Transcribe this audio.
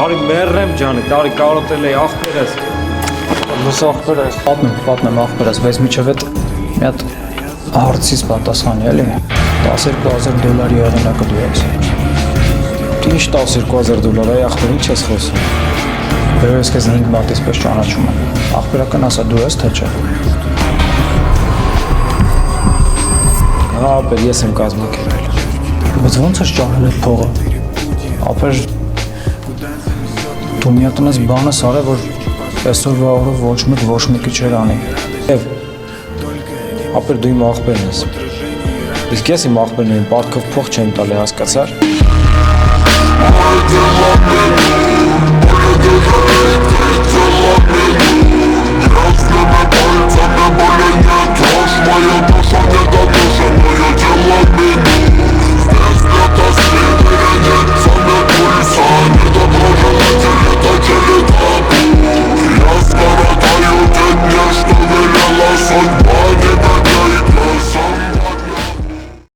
Տարի մեռեմ ջանի, տարի կարոտել էի աղբերս։ Լուս աղբերս։ Պատմեմ աղբերս, բայց միջև այդ մի հատ հարցից պատասխանի էլի։ $12,000 եղանակը դու ես։ Ինչ $12,000, այ աղբեր ինչ ես խոսում։ Բերո ես քեզ 5 մատից պես ճանաչում եմ։ Աղբերական ասա դու ես թե չէ։ Հա, ապեր ես եմ կազմակերպել։ Բայց ո՞նց ես ճարել այդ փողը։ Ապեր դու մի հատ այնպես բան ես արել, որ այսօրվա օրը ոչ մեկի չէր անի։ Եվ ապեր դու իմ աղբերն ես։ Իսկ ես իմ աղբերն եմ, պարտքով փող չեմ տալի, հասկացար։